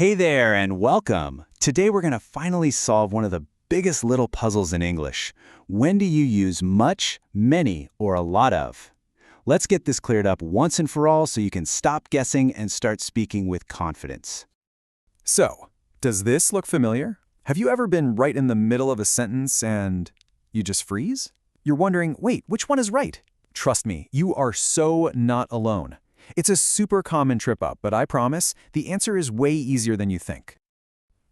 Hey there and welcome. Today we're going to finally solve one of the biggest little puzzles in English. When do you use much, many, or a lot of? Let's get this cleared up once and for all so you can stop guessing and start speaking with confidence. So, does this look familiar? Have you ever been right in the middle of a sentence and you just freeze? You're wondering, wait, which one is right? Trust me, you are so not alone. It's a super common trip up, but I promise, the answer is way easier than you think.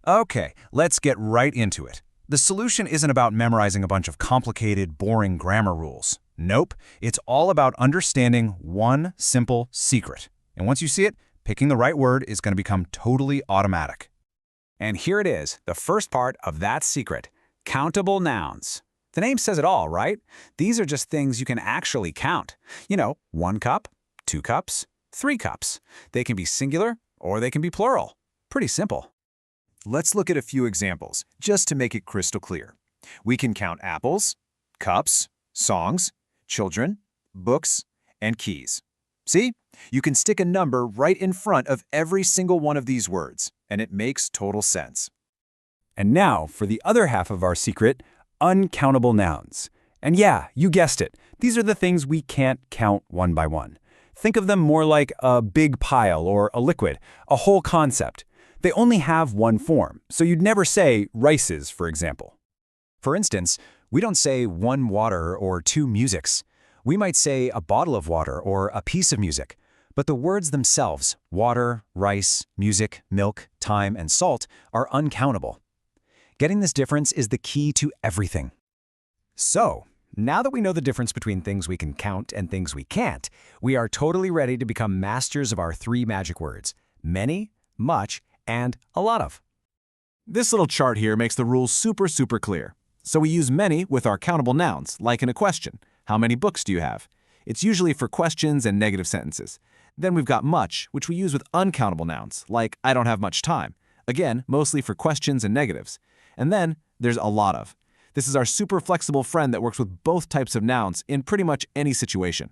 Okay, let's get right into it. The solution isn't about memorizing a bunch of complicated, boring grammar rules. Nope, it's all about understanding one simple secret. And once you see it, picking the right word is going to become totally automatic. And here it is, the first part of that secret, countable nouns. The name says it all, right? These are just things you can actually count. You know, 1 cup, 2 cups, 3 cups. They can be singular or they can be plural. Pretty simple. Let's look at a few examples, just to make it crystal clear. We can count apples, cups, songs, children, books, and keys. See? You can stick a number right in front of every single one of these words, and it makes total sense. And now for the other half of our secret, uncountable nouns. And yeah, you guessed it. These are the things we can't count one by one. Think of them more like a big pile or a liquid, a whole concept. They only have one form, so you'd never say rices, for example. For instance, we don't say 1 water or 2 musics. We might say a bottle of water or a piece of music. But the words themselves, water, rice, music, milk, time, and salt, are uncountable. Getting this difference is the key to everything. So, now that we know the difference between things we can count and things we can't, we are totally ready to become masters of our 3 magic words: many, much, and a lot of. This little chart here makes the rules super clear. So we use many with our countable nouns, like in a question. How many books do you have? It's usually for questions and negative sentences. Then we've got much, which we use with uncountable nouns, like I don't have much time. Again, mostly for questions and negatives. And then there's a lot of. This is our super flexible friend that works with both types of nouns in pretty much any situation.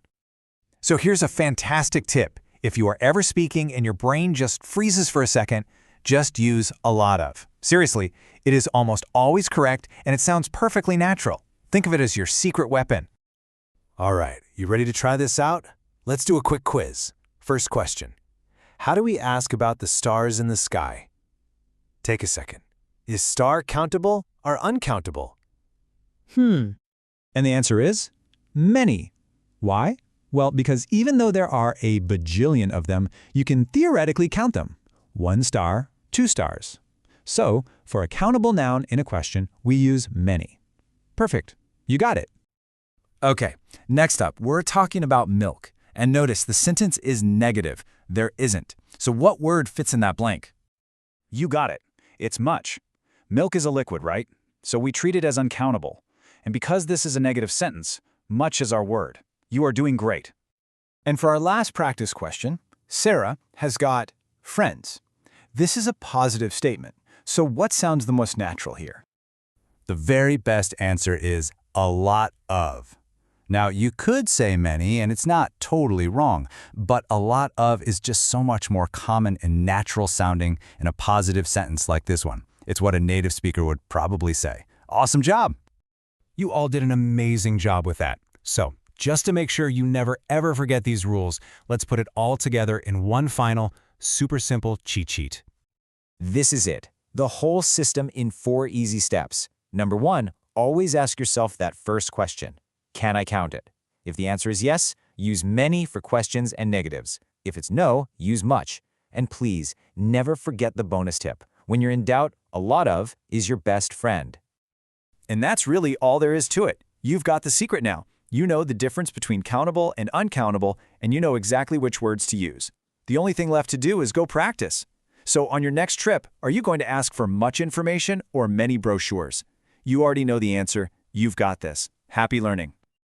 So here's a fantastic tip. If you are ever speaking and your brain just freezes for a second, just use a lot of. Seriously, it is almost always correct and it sounds perfectly natural. Think of it as your secret weapon. All right, you ready to try this out? Let's do a quick quiz. First question. How do we ask about the stars in the sky? Take a second. Is star countable or uncountable? And the answer is many. Why? Well, because even though there are a bajillion of them, you can theoretically count them. 1 star, 2 stars. So, for a countable noun in a question, we use many. Perfect. You got it. Okay, next up, we're talking about milk. And notice the sentence is negative. There isn't. So what word fits in that blank? You got it. It's much. Milk is a liquid, right? So we treat it as uncountable. And because this is a negative sentence, much is our word. You are doing great. And for our last practice question, Sarah has got friends. This is a positive statement. So what sounds the most natural here? The very best answer is a lot of. Now, you could say many, and it's not totally wrong, but a lot of is just so much more common and natural sounding in a positive sentence like this one. It's what a native speaker would probably say. Awesome job! You all did an amazing job with that. So, just to make sure you never ever forget these rules, let's put it all together in one final, super simple cheat sheet. This is it. The whole system in 4 easy steps. Number 1, always ask yourself that first question. Can I count it? If the answer is yes, use many for questions and negatives. If it's no, use much. And please, never forget the bonus tip. When you're in doubt, a lot of is your best friend. And that's really all there is to it. You've got the secret now. You know the difference between countable and uncountable, and you know exactly which words to use. The only thing left to do is go practice. So on your next trip, are you going to ask for much information or many brochures? You already know the answer. You've got this. Happy learning.